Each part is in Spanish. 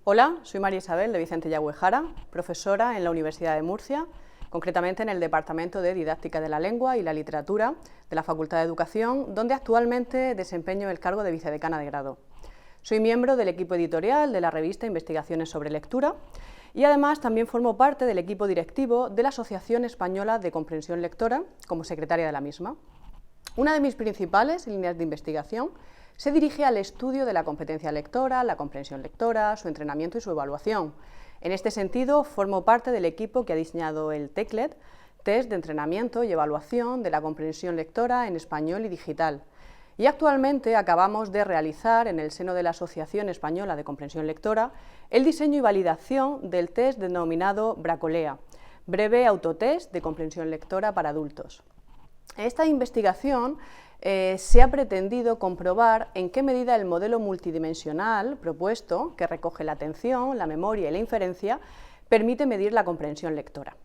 Hola, soy María Isabel de Vicente Yagüe-Jara, profesora en la Universidad de Murcia, concretamente en el Departamento de Didáctica de la Lengua y la Literatura de la Facultad de Educación, donde actualmente desempeño el cargo de vicedecana de grado. Soy miembro del equipo editorial de la revista Investigaciones sobre Lectura y además también formo parte del equipo directivo de la Asociación Española de Comprensión Lectora como secretaria de la misma. Una de mis principales líneas de investigación se dirige al estudio de la competencia lectora, la comprensión lectora, su entrenamiento y su evaluación. En este sentido, formo parte del equipo que ha diseñado el TECLED, Test de Entrenamiento y Evaluación de la Comprensión Lectora en Español y Digital. Y actualmente acabamos de realizar, en el seno de la Asociación Española de Comprensión Lectora, el diseño y validación del test denominado Bracolea, breve autotest de comprensión lectora para adultos. En esta investigación se ha pretendido comprobar en qué medida el modelo multidimensional propuesto, que recoge la atención, la memoria y la inferencia, permite medir la comprensión lectora.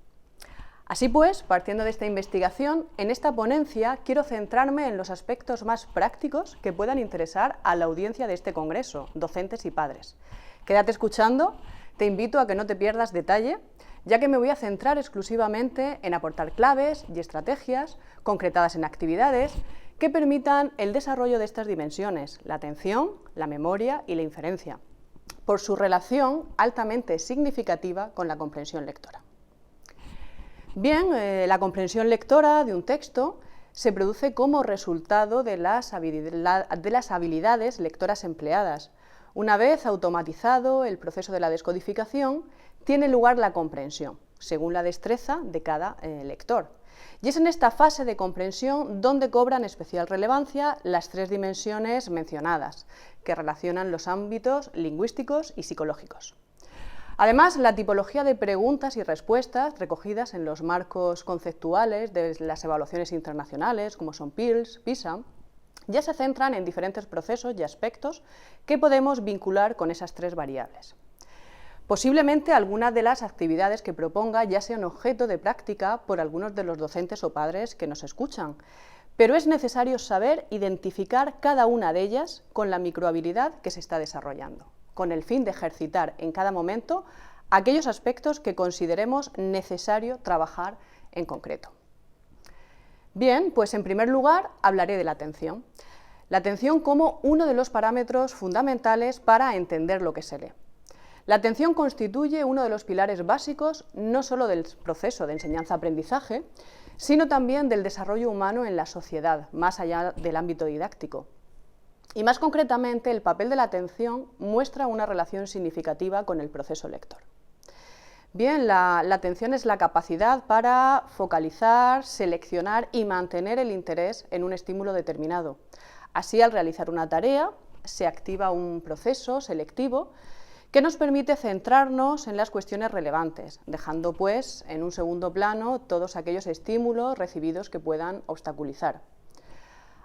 Así pues, partiendo de esta investigación, en esta ponencia quiero centrarme en los aspectos más prácticos que puedan interesar a la audiencia de este congreso, docentes y padres. Quédate escuchando, te invito a que no te pierdas detalle, ya que me voy a centrar exclusivamente en aportar claves y estrategias concretadas en actividades que permitan el desarrollo de estas dimensiones, la atención, la memoria y la inferencia, por su relación altamente significativa con la comprensión lectora. Bien, la comprensión lectora de un texto se produce como resultado de las habilidades lectoras empleadas. Una vez automatizado el proceso de la descodificación, tiene lugar la comprensión, según la destreza de cada lector. Y es en esta fase de comprensión donde cobran especial relevancia las tres dimensiones mencionadas, que relacionan los ámbitos lingüísticos y psicológicos. Además, la tipología de preguntas y respuestas recogidas en los marcos conceptuales de las evaluaciones internacionales, como son PIRLS, PISA, ya se centran en diferentes procesos y aspectos que podemos vincular con esas tres variables. Posiblemente algunas de las actividades que proponga ya sean objeto de práctica por algunos de los docentes o padres que nos escuchan, pero es necesario saber identificar cada una de ellas con la microhabilidad que se está desarrollando, con el fin de ejercitar en cada momento aquellos aspectos que consideremos necesario trabajar en concreto. Bien, pues en primer lugar hablaré de la atención. La atención como uno de los parámetros fundamentales para entender lo que se lee. La atención constituye uno de los pilares básicos no solo del proceso de enseñanza-aprendizaje, sino también del desarrollo humano en la sociedad, más allá del ámbito didáctico. Y más concretamente, el papel de la atención muestra una relación significativa con el proceso lector. Bien, la atención es la capacidad para focalizar, seleccionar y mantener el interés en un estímulo determinado. Así, al realizar una tarea, se activa un proceso selectivo que nos permite centrarnos en las cuestiones relevantes, dejando pues en un segundo plano todos aquellos estímulos recibidos que puedan obstaculizar.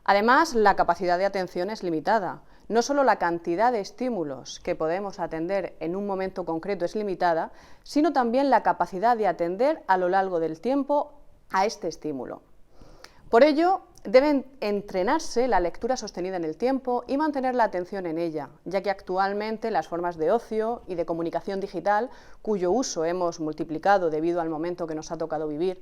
Además, la capacidad de atención es limitada. No solo la cantidad de estímulos que podemos atender en un momento concreto es limitada, sino también la capacidad de atender a lo largo del tiempo a este estímulo. Por ello, debe entrenarse la lectura sostenida en el tiempo y mantener la atención en ella, ya que actualmente las formas de ocio y de comunicación digital, cuyo uso hemos multiplicado debido al momento que nos ha tocado vivir,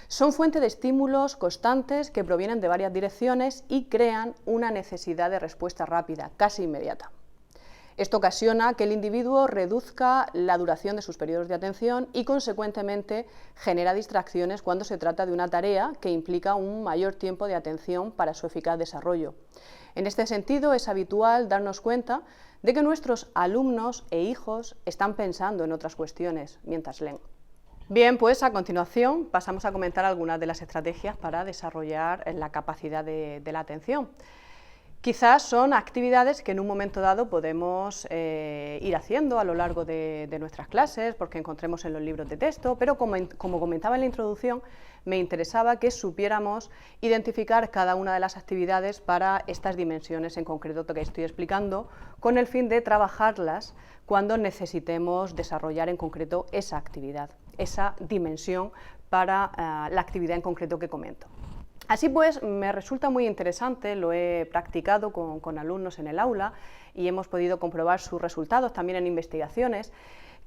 son fuente de estímulos constantes que provienen de varias direcciones y crean una necesidad de respuesta rápida, casi inmediata. Esto ocasiona que el individuo reduzca la duración de sus periodos de atención y, consecuentemente, genera distracciones cuando se trata de una tarea que implica un mayor tiempo de atención para su eficaz desarrollo. En este sentido, es habitual darnos cuenta de que nuestros alumnos e hijos están pensando en otras cuestiones mientras leen. Bien, pues a continuación pasamos a comentar algunas de las estrategias para desarrollar la capacidad de la atención. Quizás son actividades que en un momento dado podemos ir haciendo a lo largo de nuestras clases, porque encontremos en los libros de texto, pero como comentaba en la introducción, me interesaba que supiéramos identificar cada una de las actividades para estas dimensiones en concreto que estoy explicando, con el fin de trabajarlas cuando necesitemos desarrollar en concreto esa actividad, esa dimensión para la actividad en concreto que comento. Así pues, me resulta muy interesante, lo he practicado con alumnos en el aula y hemos podido comprobar sus resultados también en investigaciones,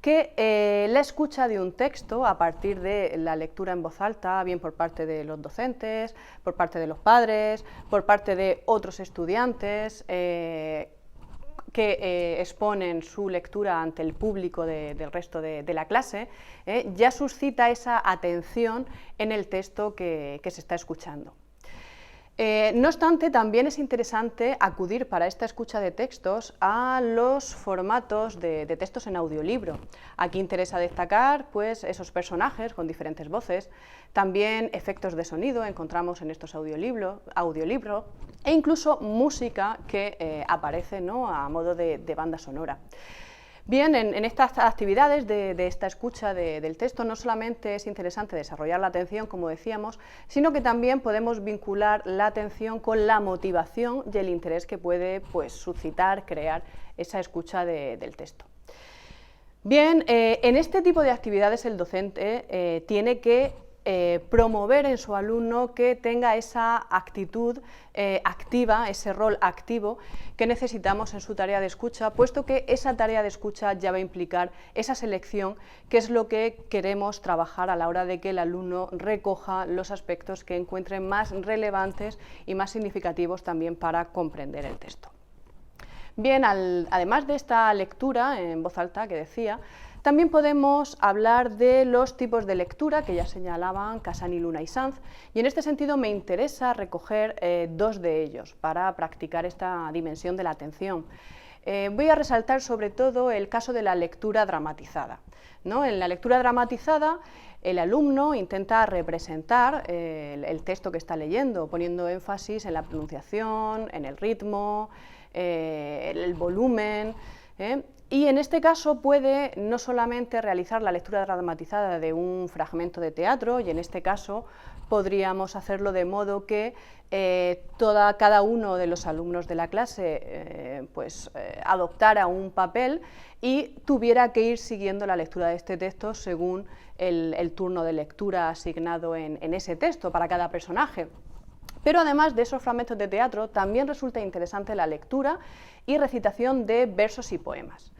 que la escucha de un texto a partir de la lectura en voz alta, bien por parte de los docentes, por parte de los padres, por parte de otros estudiantes, que exponen su lectura ante el público del resto de la clase, ya suscita esa atención en el texto que se está escuchando. No obstante, también es interesante acudir para esta escucha de textos a los formatos de textos en audiolibro. Aquí interesa destacar pues, esos personajes con diferentes voces, también efectos de sonido encontramos en estos audiolibros e incluso música que aparece, ¿no?, a modo de banda sonora. Bien, en estas actividades de esta escucha del texto no solamente es interesante desarrollar la atención, como decíamos, sino que también podemos vincular la atención con la motivación y el interés que puede pues, suscitar, crear esa escucha del texto. Bien, en este tipo de actividades el docente tiene que promover en su alumno que tenga esa actitud activa, ese rol activo que necesitamos en su tarea de escucha, puesto que esa tarea de escucha ya va a implicar esa selección, que es lo que queremos trabajar a la hora de que el alumno recoja los aspectos que encuentren más relevantes y más significativos también para comprender el texto. Bien, además de esta lectura en voz alta que decía, también podemos hablar de los tipos de lectura que ya señalaban Casani, Luna y Sanz, y en este sentido me interesa recoger dos de ellos para practicar esta dimensión de la atención. Voy a resaltar sobre todo el caso de la lectura dramatizada, ¿no? En la lectura dramatizada el alumno intenta representar el texto que está leyendo, poniendo énfasis en la pronunciación, en el ritmo, el volumen, y en este caso puede no solamente realizar la lectura dramatizada de un fragmento de teatro, y en este caso podríamos hacerlo de modo que cada uno de los alumnos de la clase adoptara un papel y tuviera que ir siguiendo la lectura de este texto según el turno de lectura asignado en ese texto para cada personaje. Pero además de esos fragmentos de teatro, también resulta interesante la lectura y recitación de versos y poemas.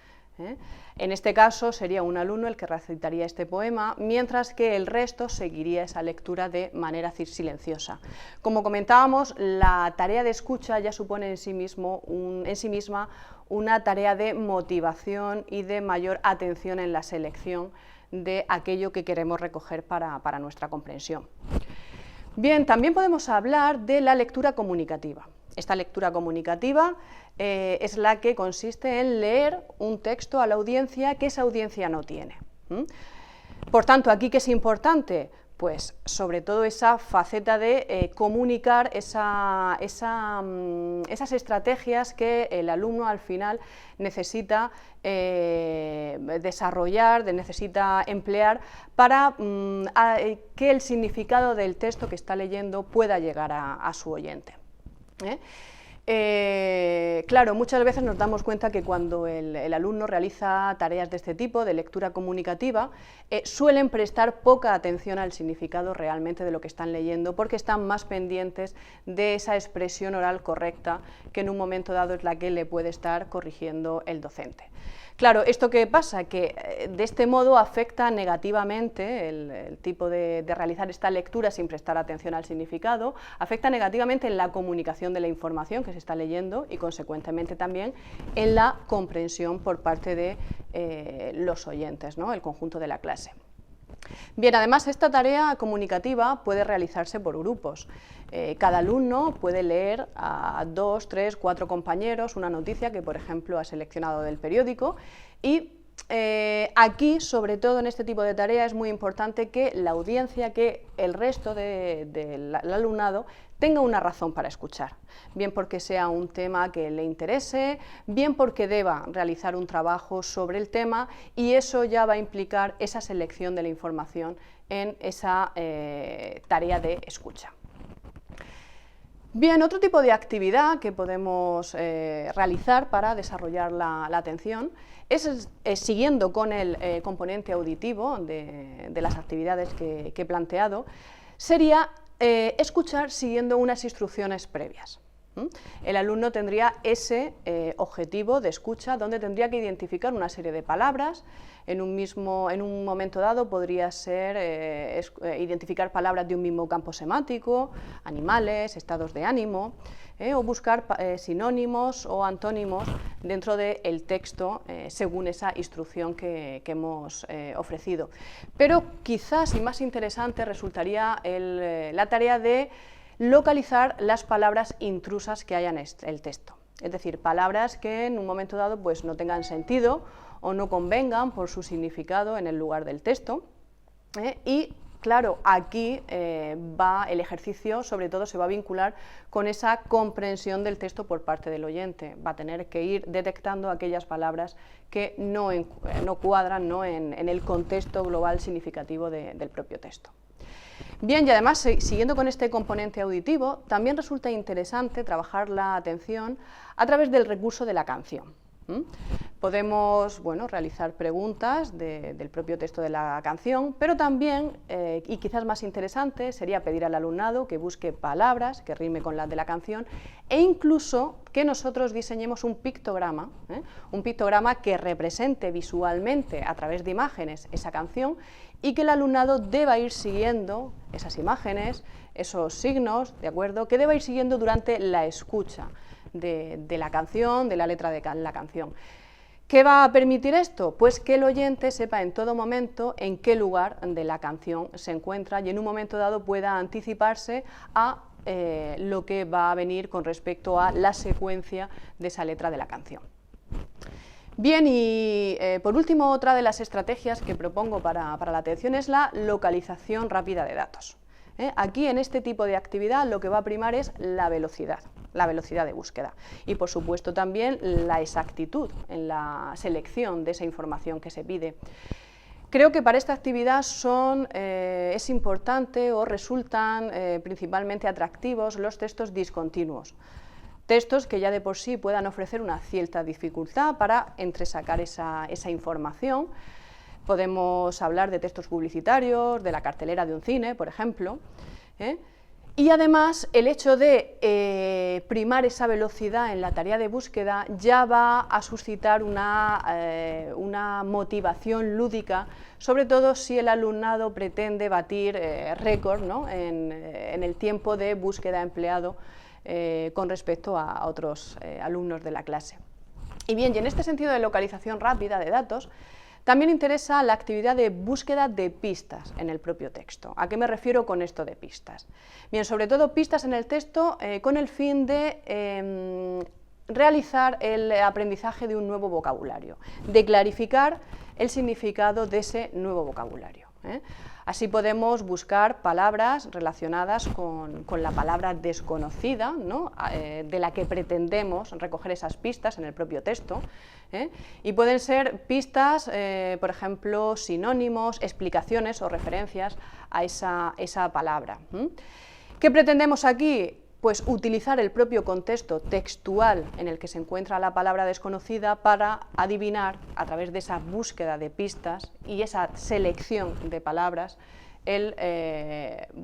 En este caso sería un alumno el que recitaría este poema, mientras que el resto seguiría esa lectura de manera silenciosa. Como comentábamos, la tarea de escucha ya supone en sí misma una tarea de motivación y de mayor atención en la selección de aquello que queremos recoger para nuestra comprensión. Bien, también podemos hablar de la lectura comunicativa. Esta lectura comunicativa es la que consiste en leer un texto a la audiencia que esa audiencia no tiene. Por tanto, ¿aquí qué es importante? Pues sobre todo esa faceta de comunicar esas estrategias que el alumno al final necesita desarrollar, necesita emplear para que el significado del texto que está leyendo pueda llegar a su oyente. Claro, muchas veces nos damos cuenta que cuando el alumno realiza tareas de este tipo, de lectura comunicativa, suelen prestar poca atención al significado realmente de lo que están leyendo, porque están más pendientes de esa expresión oral correcta, que en un momento dado es la que le puede estar corrigiendo el docente. Claro, ¿esto qué pasa? Que de este modo afecta negativamente el tipo de realizar esta lectura sin prestar atención al significado, afecta negativamente en la comunicación de la información que se está leyendo y consecuentemente también en la comprensión por parte de los oyentes, ¿no?, el conjunto de la clase. Bien, además esta tarea comunicativa puede realizarse por grupos. Cada alumno puede leer a 2, 3, 4 compañeros una noticia que, por ejemplo, ha seleccionado del periódico y aquí, sobre todo en este tipo de tarea, es muy importante que la audiencia, que el resto del alumnado tenga una razón para escuchar, bien porque sea un tema que le interese, bien porque deba realizar un trabajo sobre el tema, y eso ya va a implicar esa selección de la información en esa tarea de escucha. Bien, otro tipo de actividad que podemos realizar para desarrollar la atención es, siguiendo con el componente auditivo de las actividades que he planteado, sería escuchar siguiendo unas instrucciones previas. El alumno tendría ese objetivo de escucha, donde tendría que identificar una serie de palabras. En un momento dado podría ser identificar palabras de un mismo campo semántico, animales, estados de ánimo, o buscar sinónimos o antónimos dentro del texto según esa instrucción que hemos ofrecido. Pero quizás, y más interesante, resultaría la tarea de localizar las palabras intrusas que hay en el texto, es decir, palabras que en un momento dado pues, no tengan sentido o no convengan por su significado en el lugar del texto, y claro, aquí va el ejercicio, sobre todo se va a vincular con esa comprensión del texto por parte del oyente, va a tener que ir detectando aquellas palabras que no cuadran, ¿no? en el contexto global significativo del propio texto. Bien, y además, siguiendo con este componente auditivo, también resulta interesante trabajar la atención a través del recurso de la canción. Podemos realizar preguntas del propio texto de la canción, pero también, y quizás más interesante, sería pedir al alumnado que busque palabras que rime con las de la canción e incluso que nosotros diseñemos un pictograma que represente visualmente a través de imágenes esa canción y que el alumnado deba ir siguiendo esas imágenes, esos signos, ¿de acuerdo?, que deba ir siguiendo durante la escucha de la canción, de la letra de la canción. ¿Qué va a permitir esto? Pues que el oyente sepa en todo momento en qué lugar de la canción se encuentra y en un momento dado pueda anticiparse a lo que va a venir con respecto a la secuencia de esa letra de la canción. Bien, y por último, otra de las estrategias que propongo para la atención es la localización rápida de datos. Aquí, en este tipo de actividad, lo que va a primar es la velocidad de búsqueda y, por supuesto, también la exactitud en la selección de esa información que se pide. Creo que para esta actividad es importante o resultan principalmente atractivos los textos discontinuos. Textos que ya de por sí puedan ofrecer una cierta dificultad para entresacar esa información. Podemos hablar de textos publicitarios, de la cartelera de un cine, por ejemplo. Y además el hecho de primar esa velocidad en la tarea de búsqueda ya va a suscitar una motivación lúdica, sobre todo si el alumnado pretende batir récord, ¿no?, en el tiempo de búsqueda empleado con respecto a otros alumnos de la clase. Y bien, y en este sentido de localización rápida de datos, también interesa la actividad de búsqueda de pistas en el propio texto. ¿A qué me refiero con esto de pistas? Bien, sobre todo pistas en el texto con el fin de realizar el aprendizaje de un nuevo vocabulario, de clarificar el significado de ese nuevo vocabulario. Así podemos buscar palabras relacionadas con la palabra desconocida, ¿no?, de la que pretendemos recoger esas pistas en el propio texto, y pueden ser pistas, por ejemplo, sinónimos, explicaciones o referencias a esa palabra. ¿Qué pretendemos aquí? Pues utilizar el propio contexto textual en el que se encuentra la palabra desconocida para adivinar, a través de esa búsqueda de pistas y esa selección de palabras,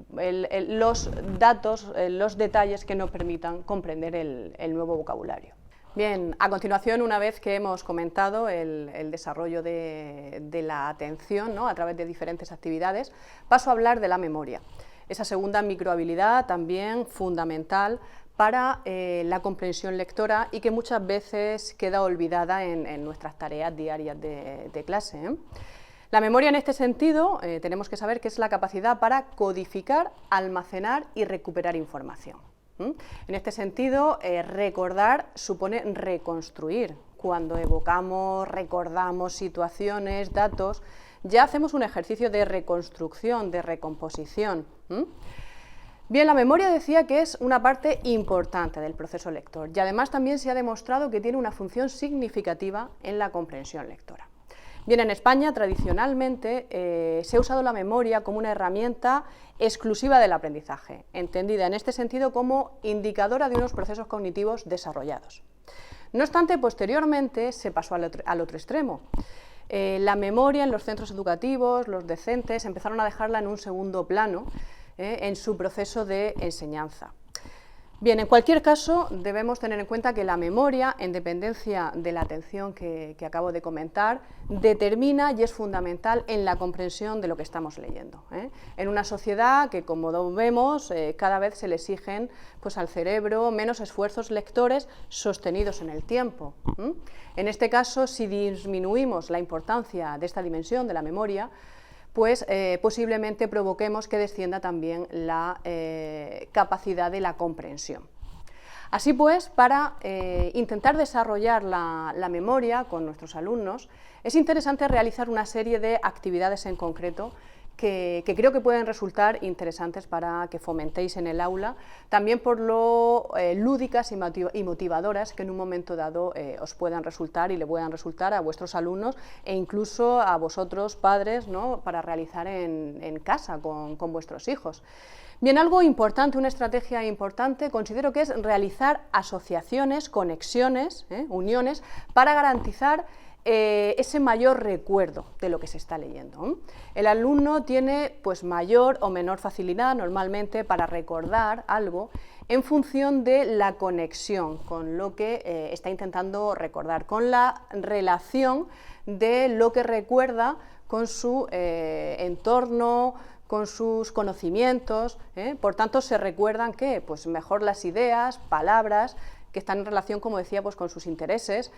los datos, los detalles que nos permitan comprender el nuevo vocabulario. Bien, a continuación, una vez que hemos comentado el desarrollo de la atención, ¿no?, a través de diferentes actividades, paso a hablar de la memoria. Esa segunda microhabilidad también fundamental para la comprensión lectora y que muchas veces queda olvidada en nuestras tareas diarias de clase. La memoria, en este sentido, tenemos que saber que es la capacidad para codificar, almacenar y recuperar información. En este sentido, recordar supone reconstruir. Cuando evocamos, recordamos situaciones, datos, ya hacemos un ejercicio de reconstrucción, de recomposición. Bien, la memoria decía que es una parte importante del proceso lector y además también se ha demostrado que tiene una función significativa en la comprensión lectora. Bien, en España tradicionalmente se ha usado la memoria como una herramienta exclusiva del aprendizaje, entendida en este sentido como indicadora de unos procesos cognitivos desarrollados. No obstante, posteriormente se pasó al otro extremo. La memoria en los centros educativos, los docentes, empezaron a dejarla en un segundo plano en su proceso de enseñanza. Bien, en cualquier caso, debemos tener en cuenta que la memoria, en dependencia de la atención que acabo de comentar, determina y es fundamental en la comprensión de lo que estamos leyendo. En una sociedad que, como vemos, cada vez se le exigen pues, al cerebro menos esfuerzos lectores sostenidos en el tiempo. En este caso, si disminuimos la importancia de esta dimensión de la memoria, pues posiblemente provoquemos que descienda también la capacidad de la comprensión. Así pues, para intentar desarrollar la memoria con nuestros alumnos, es interesante realizar una serie de actividades en concreto que creo que pueden resultar interesantes para que fomentéis en el aula, también por lo lúdicas y motivadoras que en un momento dado os puedan resultar y le puedan resultar a vuestros alumnos e incluso a vosotros padres, ¿no?, para realizar en casa con vuestros hijos. Bien, algo importante, una estrategia importante, considero que es realizar asociaciones, conexiones, uniones, para garantizar ese mayor recuerdo de lo que se está leyendo. El alumno tiene pues, mayor o menor facilidad normalmente para recordar algo en función de la conexión con lo que está intentando recordar, con la relación de lo que recuerda con su entorno, con sus conocimientos, por tanto se recuerdan que pues mejor las ideas, palabras, que están en relación, como decía, pues con sus intereses,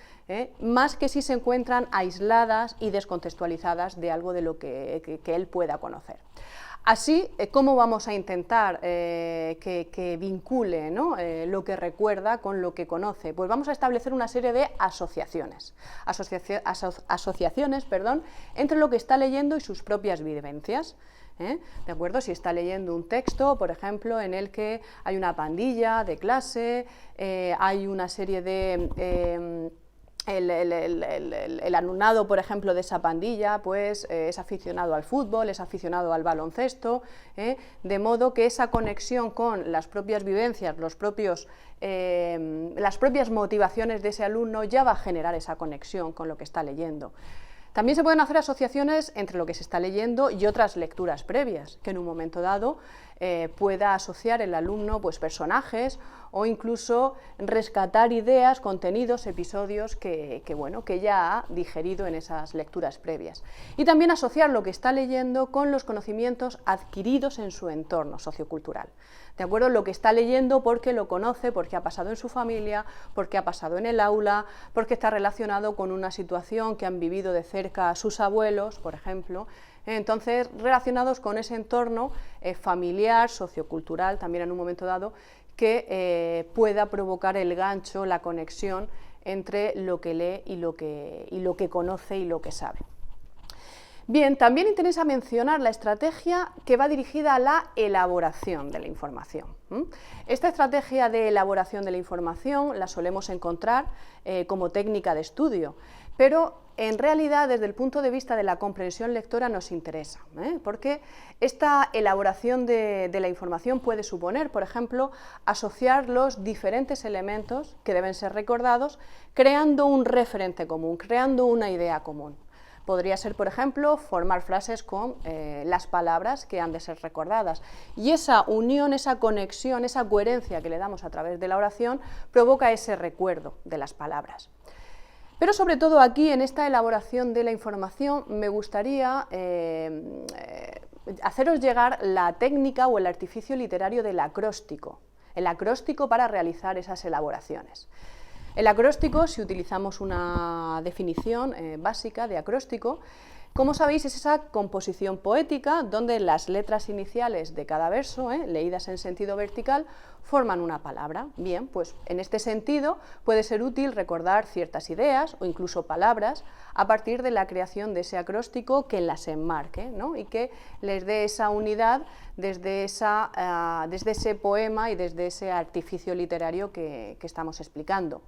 más que si se encuentran aisladas y descontextualizadas de algo de lo que él pueda conocer. Así, ¿cómo vamos a intentar que vincule, ¿no?, lo que recuerda con lo que conoce? Pues vamos a establecer una serie de asociaciones, entre lo que está leyendo y sus propias vivencias. ¿De acuerdo? Si está leyendo un texto, por ejemplo, en el que hay una pandilla de clase, hay una serie de... El alumnado, por ejemplo, de esa pandilla, pues es aficionado al fútbol, es aficionado al baloncesto, de modo que esa conexión con las propias vivencias, las propias motivaciones de ese alumno ya va a generar esa conexión con lo que está leyendo. También se pueden hacer asociaciones entre lo que se está leyendo y otras lecturas previas, que en un momento dado pueda asociar el alumno pues, personajes o incluso rescatar ideas, contenidos, episodios que ya ha digerido en esas lecturas previas. Y también asociar lo que está leyendo con los conocimientos adquiridos en su entorno sociocultural. ¿De acuerdo? Lo que está leyendo porque lo conoce, porque ha pasado en su familia, porque ha pasado en el aula, porque está relacionado con una situación que han vivido de cerca sus abuelos, por ejemplo. Entonces, relacionados con ese entorno familiar, sociocultural, también en un momento dado, que pueda provocar el gancho, la conexión entre lo que lee y lo que conoce y lo que sabe. Bien, también interesa mencionar la estrategia que va dirigida a la elaboración de la información. Esta estrategia de elaboración de la información la solemos encontrar como técnica de estudio, pero en realidad desde el punto de vista de la comprensión lectora nos interesa, porque esta elaboración de la información puede suponer, por ejemplo, asociar los diferentes elementos que deben ser recordados creando un referente común, creando una idea común. Podría ser, por ejemplo, formar frases con las palabras que han de ser recordadas. Y esa unión, esa conexión, esa coherencia que le damos a través de la oración provoca ese recuerdo de las palabras. Pero sobre todo aquí, en esta elaboración de la información, me gustaría haceros llegar la técnica o el artificio literario del acróstico. El acróstico para realizar esas elaboraciones. El acróstico, si utilizamos una definición básica de acróstico, como sabéis, es esa composición poética donde las letras iniciales de cada verso, leídas en sentido vertical, forman una palabra. Bien, pues en este sentido puede ser útil recordar ciertas ideas o incluso palabras a partir de la creación de ese acróstico que las enmarque, ¿no?, y que les dé esa unidad desde ese poema y desde ese artificio literario que estamos explicando.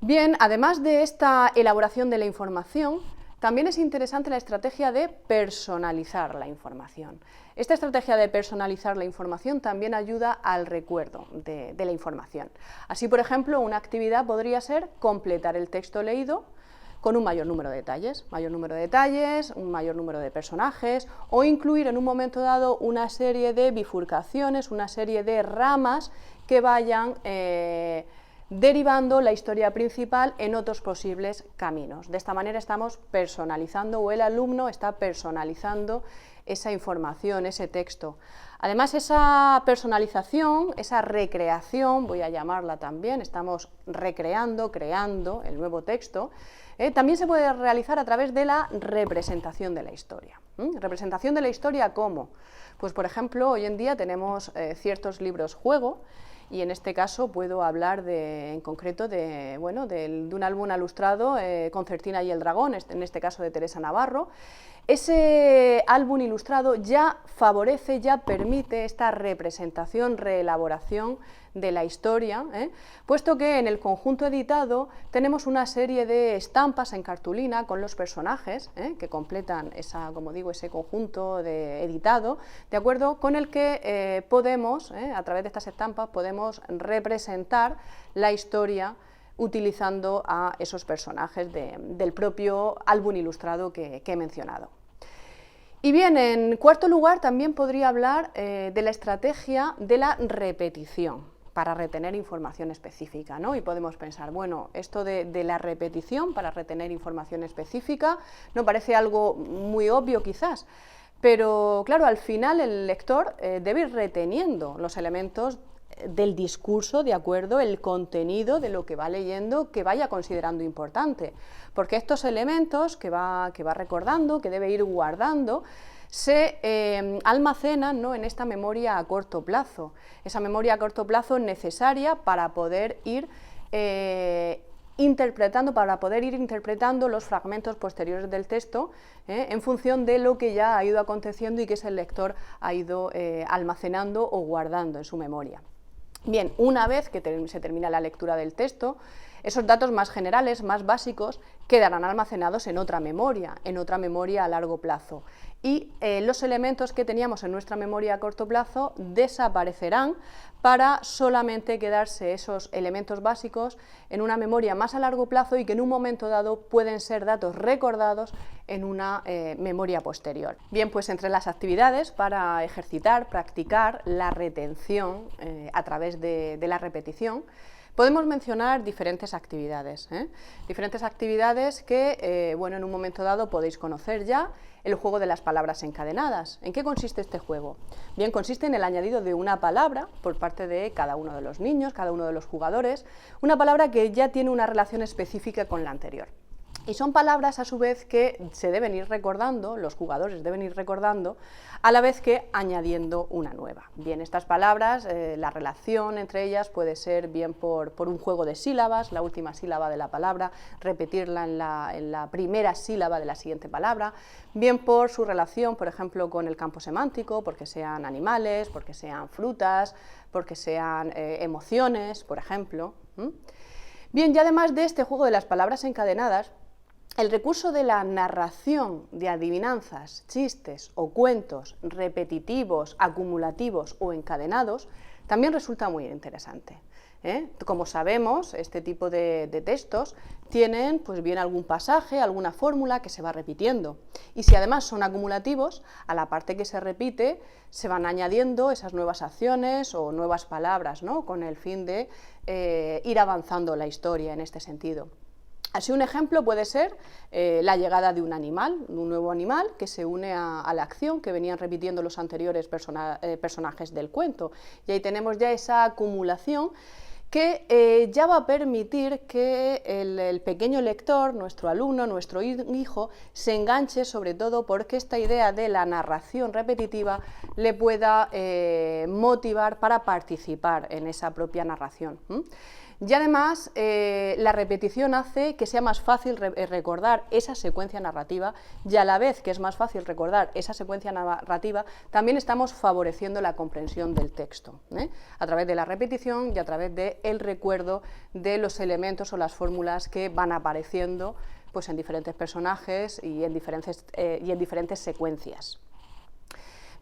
Bien, además de esta elaboración de la información, también es interesante la estrategia de personalizar la información. Esta estrategia de personalizar la información también ayuda al recuerdo de la información. Así, por ejemplo, una actividad podría ser completar el texto leído con un mayor número de detalles, un mayor número de personajes, o incluir en un momento dado una serie de bifurcaciones, una serie de ramas que vayan derivando la historia principal en otros posibles caminos. De esta manera estamos personalizando, o el alumno está personalizando esa información, ese texto. Además, esa personalización, esa recreación, voy a llamarla también, estamos recreando, creando el nuevo texto, también se puede realizar a través de la representación de la historia. ¿Representación de la historia cómo? Pues, por ejemplo, hoy en día tenemos ciertos libros juego, y en este caso puedo hablar en concreto de un álbum ilustrado, Concertina y el dragón, en este caso de Teresa Navarro. Ese álbum ilustrado ya favorece, ya permite esta representación, reelaboración de la historia, puesto que en el conjunto editado tenemos una serie de estampas en cartulina con los personajes que completan ese conjunto editado, de acuerdo, con el que podemos, a través de estas estampas, podemos representar la historia utilizando a esos personajes del propio álbum ilustrado que he mencionado. Y bien, en cuarto lugar también podría hablar de la estrategia de la repetición para retener información específica, ¿no? Y podemos pensar, bueno, esto de la repetición para retener información específica no parece algo muy obvio quizás, pero claro, al final el lector debe ir reteniendo los elementos del discurso, de acuerdo, el contenido de lo que va leyendo, que vaya considerando importante, porque estos elementos que va recordando, que debe ir guardando, se almacenan, ¿no?, en esta memoria a corto plazo, esa memoria a corto plazo necesaria para poder ir interpretando los fragmentos posteriores del texto en función de lo que ya ha ido aconteciendo y que ese lector ha ido almacenando o guardando en su memoria. Bien, una vez que se termina la lectura del texto, esos datos más generales, más básicos, quedarán almacenados en otra memoria a largo plazo. Y los elementos que teníamos en nuestra memoria a corto plazo desaparecerán para solamente quedarse esos elementos básicos en una memoria más a largo plazo y que en un momento dado pueden ser datos recordados en una memoria posterior. Bien, pues entre las actividades para ejercitar, practicar la retención a través de la repetición, podemos mencionar diferentes actividades que, en un momento dado podéis conocer ya. El juego de las palabras encadenadas. ¿En qué consiste este juego? Bien, consiste en el añadido de una palabra por parte de cada uno de los niños, cada uno de los jugadores, una palabra que ya tiene una relación específica con la anterior. Y son palabras, a su vez, que se deben ir recordando, los jugadores deben ir recordando, a la vez que añadiendo una nueva. Bien, estas palabras, la relación entre ellas puede ser bien por un juego de sílabas, la última sílaba de la palabra, repetirla en la primera sílaba de la siguiente palabra, bien por su relación, por ejemplo, con el campo semántico, porque sean animales, porque sean frutas, porque sean emociones, por ejemplo. Bien, y además de este juego de las palabras encadenadas, el recurso de la narración de adivinanzas, chistes o cuentos repetitivos, acumulativos o encadenados también resulta muy interesante. Como sabemos, este tipo de textos tienen pues bien algún pasaje, alguna fórmula que se va repitiendo. Y si además son acumulativos, a la parte que se repite se van añadiendo esas nuevas acciones o nuevas palabras, ¿no?, con el fin de ir avanzando la historia en este sentido. Así, un ejemplo puede ser la llegada de un animal, un nuevo animal que se une a la acción que venían repitiendo los anteriores personajes del cuento. Y ahí tenemos ya esa acumulación que ya va a permitir que el pequeño lector, nuestro alumno, nuestro hijo, se enganche, sobre todo porque esta idea de la narración repetitiva le pueda motivar para participar en esa propia narración. Y además, la repetición hace que sea más fácil recordar esa secuencia narrativa, y a la vez que es más fácil recordar esa secuencia narrativa, también estamos favoreciendo la comprensión del texto, a través de la repetición y a través del recuerdo de los elementos o las fórmulas que van apareciendo pues, en diferentes personajes y en diferentes secuencias.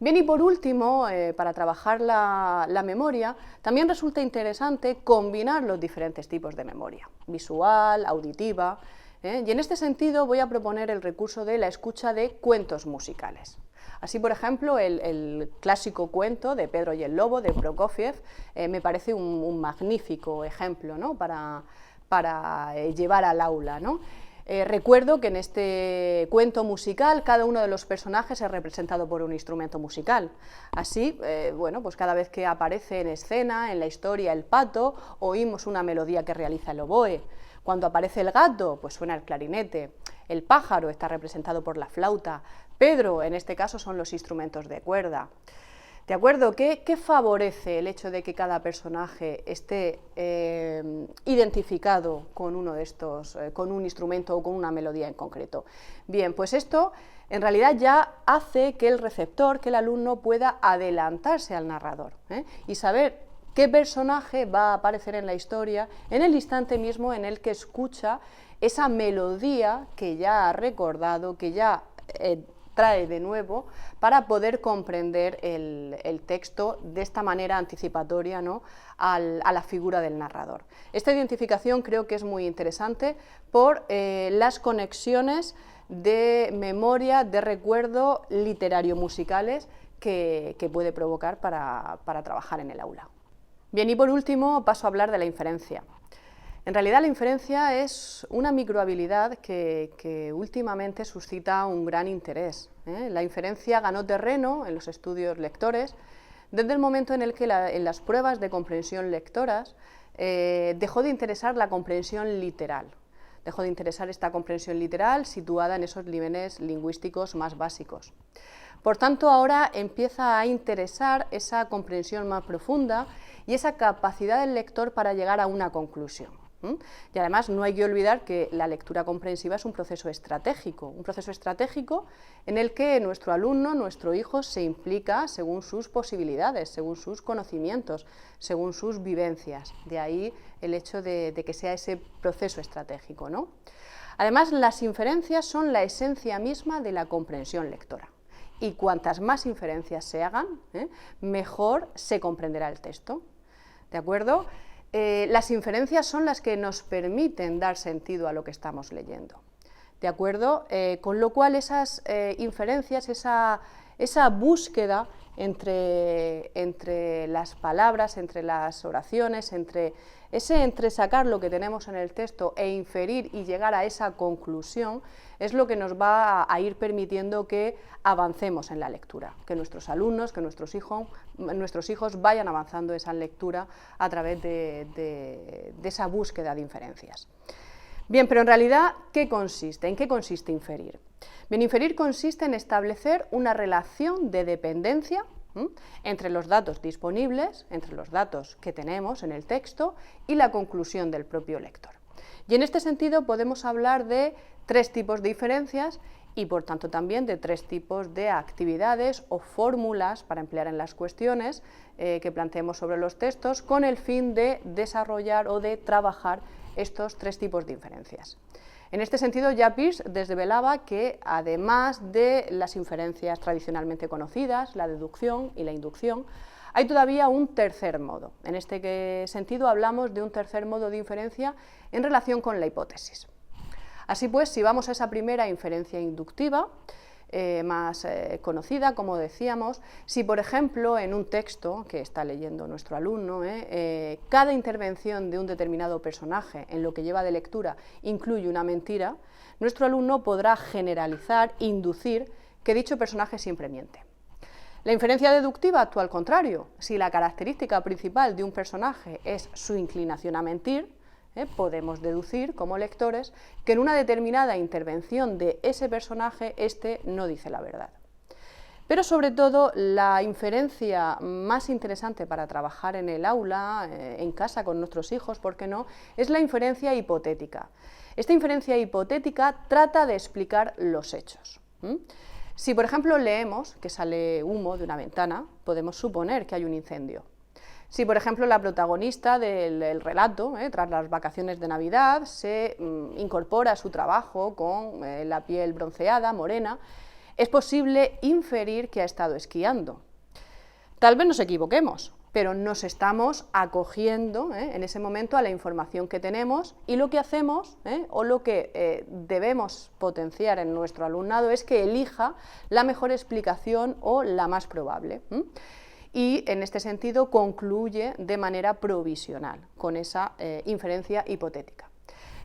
Bien, y por último, para trabajar la memoria, también resulta interesante combinar los diferentes tipos de memoria, visual, auditiva, Y en este sentido voy a proponer el recurso de la escucha de cuentos musicales. Así, por ejemplo, el clásico cuento de Pedro y el Lobo, de Prokofiev, me parece un magnífico ejemplo, ¿no?, para llevar al aula, ¿no? Recuerdo que en este cuento musical cada uno de los personajes es representado por un instrumento musical. Así, bueno, pues cada vez que aparece en escena, en la historia, el pato, oímos una melodía que realiza el oboe. Cuando aparece el gato, pues suena el clarinete. El pájaro está representado por la flauta. Pedro, en este caso, son los instrumentos de cuerda. ¿De acuerdo? ¿Qué favorece el hecho de que cada personaje esté identificado con uno de estos, con un instrumento o con una melodía en concreto? Bien, pues esto en realidad ya hace que el receptor, que el alumno, pueda adelantarse al narrador, y saber qué personaje va a aparecer en la historia en el instante mismo en el que escucha esa melodía que ya ha recordado, que ya trae de nuevo, para poder comprender el texto de esta manera anticipatoria, ¿no?, a la figura del narrador. Esta identificación creo que es muy interesante por las conexiones de memoria, de recuerdo literario-musicales que puede provocar para trabajar en el aula. Bien, y por último paso a hablar de la inferencia. En realidad la inferencia es una microhabilidad que últimamente suscita un gran interés. La inferencia ganó terreno en los estudios lectores desde el momento en el que en las pruebas de comprensión lectoras dejó de interesar la comprensión literal. Dejó de interesar esta comprensión literal situada en esos niveles lingüísticos más básicos. Por tanto, ahora empieza a interesar esa comprensión más profunda y esa capacidad del lector para llegar a una conclusión. Y además no hay que olvidar que la lectura comprensiva es un proceso estratégico en el que nuestro alumno, nuestro hijo, se implica según sus posibilidades, según sus conocimientos, según sus vivencias. De ahí el hecho de que sea ese proceso estratégico, ¿no? Además, las inferencias son la esencia misma de la comprensión lectora. Y cuantas más inferencias se hagan, mejor se comprenderá el texto. ¿De acuerdo? Las inferencias son las que nos permiten dar sentido a lo que estamos leyendo, ¿de acuerdo? Con lo cual esas inferencias, esa búsqueda entre las palabras, entre las oraciones, entre ese entresacar lo que tenemos en el texto e inferir y llegar a esa conclusión, es lo que nos va a ir permitiendo que avancemos en la lectura, que nuestros alumnos, que nuestros hijos vayan avanzando esa lectura a través de esa búsqueda de inferencias. Bien, pero en realidad, ¿en qué consiste inferir? Bien, inferir consiste en establecer una relación de dependencia entre los datos disponibles, entre los datos que tenemos en el texto y la conclusión del propio lector. Y en este sentido podemos hablar de 3 tipos de inferencias y por tanto también de 3 tipos de actividades o fórmulas para emplear en las cuestiones que planteemos sobre los textos con el fin de desarrollar o de trabajar estos 3 tipos de inferencias. En este sentido, ya Peirce desvelaba que, además de las inferencias tradicionalmente conocidas, la deducción y la inducción, hay todavía un tercer modo. En este sentido, hablamos de un tercer modo de inferencia en relación con la hipótesis. Así pues, si vamos a esa primera inferencia inductiva, más conocida, como decíamos, si por ejemplo en un texto que está leyendo nuestro alumno, cada intervención de un determinado personaje en lo que lleva de lectura incluye una mentira, nuestro alumno podrá generalizar, inducir que dicho personaje siempre miente. La inferencia deductiva actúa al contrario. Si la característica principal de un personaje es su inclinación a mentir, podemos deducir como lectores que en una determinada intervención de ese personaje éste no dice la verdad. Pero sobre todo la inferencia más interesante para trabajar en el aula, en casa con nuestros hijos, ¿por qué no?, es la inferencia hipotética. Esta inferencia hipotética trata de explicar los hechos. Si por ejemplo leemos que sale humo de una ventana, podemos suponer que hay un incendio. Si, por ejemplo, la protagonista del relato, tras las vacaciones de Navidad, se incorpora a su trabajo con la piel bronceada, morena, es posible inferir que ha estado esquiando. Tal vez nos equivoquemos, pero nos estamos acogiendo en ese momento a la información que tenemos, y lo que hacemos o lo que debemos potenciar en nuestro alumnado es que elija la mejor explicación o la más probable. Y en este sentido concluye de manera provisional con esa inferencia hipotética.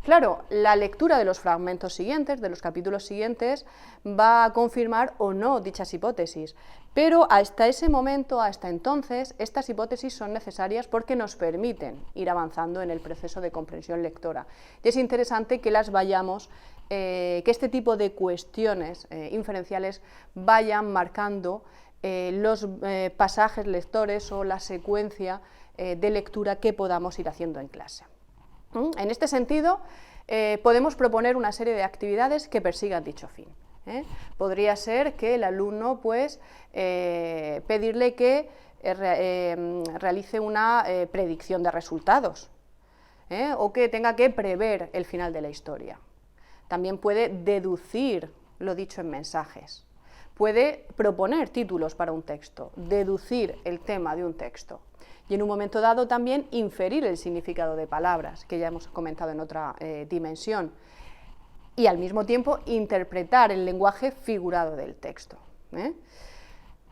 Claro, la lectura de los fragmentos siguientes, de los capítulos siguientes, va a confirmar o no dichas hipótesis, pero hasta ese momento, hasta entonces, estas hipótesis son necesarias porque nos permiten ir avanzando en el proceso de comprensión lectora. Y es interesante que las vayamos, que este tipo de cuestiones inferenciales vayan marcando los pasajes lectores o la secuencia de lectura que podamos ir haciendo en clase. En este sentido, podemos proponer una serie de actividades que persigan dicho fin. Podría ser que el alumno, pues, pedirle que realice una predicción de resultados, o que tenga que prever el final de la historia. También puede deducir lo dicho en mensajes. Puede proponer títulos para un texto, deducir el tema de un texto. Y en un momento dado también inferir el significado de palabras, que ya hemos comentado en otra dimensión, y al mismo tiempo interpretar el lenguaje figurado del texto.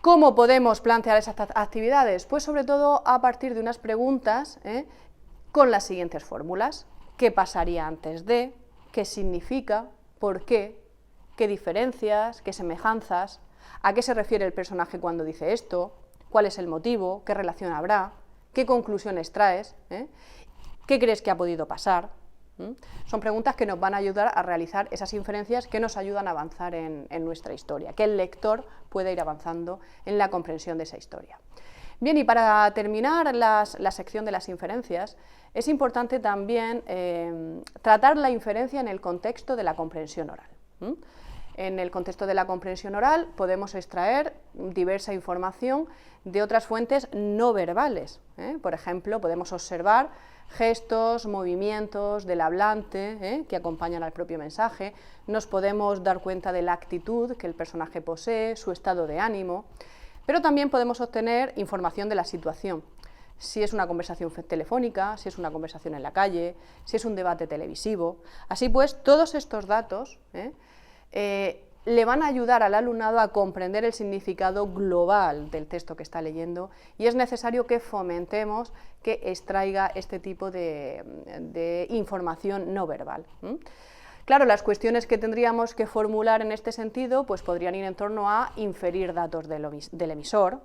¿Cómo podemos plantear esas actividades? Pues sobre todo a partir de unas preguntas con las siguientes fórmulas: ¿qué pasaría antes de? ¿Qué significa? ¿Por qué? ¿Qué diferencias? ¿Qué semejanzas? ¿A qué se refiere el personaje cuando dice esto? ¿Cuál es el motivo? ¿Qué relación habrá? ¿Qué conclusiones traes? ¿Qué crees que ha podido pasar? Son preguntas que nos van a ayudar a realizar esas inferencias que nos ayudan a avanzar en nuestra historia, que el lector pueda ir avanzando en la comprensión de esa historia. Bien, y para terminar la sección de las inferencias, es importante también tratar la inferencia en el contexto de la comprensión oral. En el contexto de la comprensión oral podemos extraer diversa información de otras fuentes no verbales. Por ejemplo, podemos observar gestos, movimientos del hablante que acompañan al propio mensaje, nos podemos dar cuenta de la actitud que el personaje posee, su estado de ánimo, pero también podemos obtener información de la situación. Si es una conversación telefónica, si es una conversación en la calle, si es un debate televisivo. Así pues, todos estos datos le van a ayudar al alumnado a comprender el significado global del texto que está leyendo, y es necesario que fomentemos que extraiga este tipo de información no verbal. Claro, las cuestiones que tendríamos que formular en este sentido pues podrían ir en torno a inferir datos del emisor.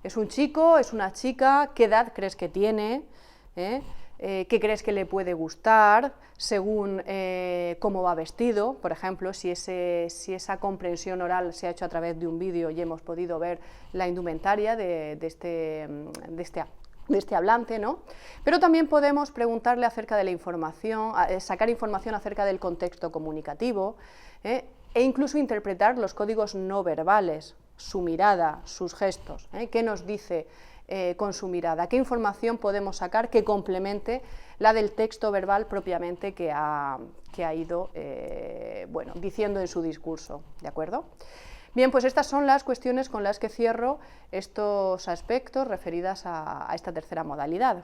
¿Es un chico? ¿Es una chica? ¿Qué edad crees que tiene? ¿Qué crees que le puede gustar según cómo va vestido? Por ejemplo, si esa comprensión oral se ha hecho a través de un vídeo y hemos podido ver la indumentaria de este hablante, ¿no? Pero también podemos preguntarle acerca de la información, sacar información acerca del contexto comunicativo, e incluso interpretar los códigos no verbales, su mirada, sus gestos, qué nos dice con su mirada, qué información podemos sacar que complemente la del texto verbal propiamente que ha ido diciendo en su discurso, ¿de acuerdo? Bien, pues estas son las cuestiones con las que cierro estos aspectos referidas a esta tercera modalidad.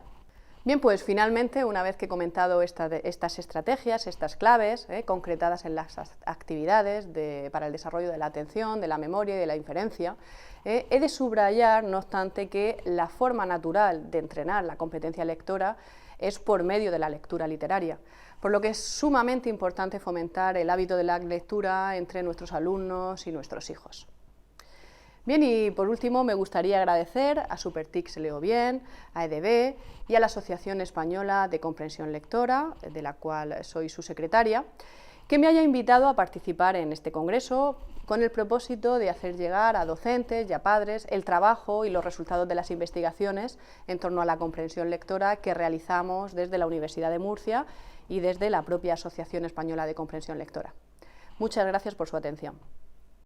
Bien, pues finalmente, una vez que he comentado estas estrategias, estas claves concretadas en las actividades para el desarrollo de la atención, de la memoria y de la inferencia, he de subrayar, no obstante, que la forma natural de entrenar la competencia lectora es por medio de la lectura literaria, por lo que es sumamente importante fomentar el hábito de la lectura entre nuestros alumnos y nuestros hijos. Bien, y por último me gustaría agradecer a Supertics Leo Bien, a EDB y a la Asociación Española de Comprensión Lectora, de la cual soy su secretaria, que me haya invitado a participar en este congreso con el propósito de hacer llegar a docentes y a padres el trabajo y los resultados de las investigaciones en torno a la comprensión lectora que realizamos desde la Universidad de Murcia y desde la propia Asociación Española de Comprensión Lectora. Muchas gracias por su atención.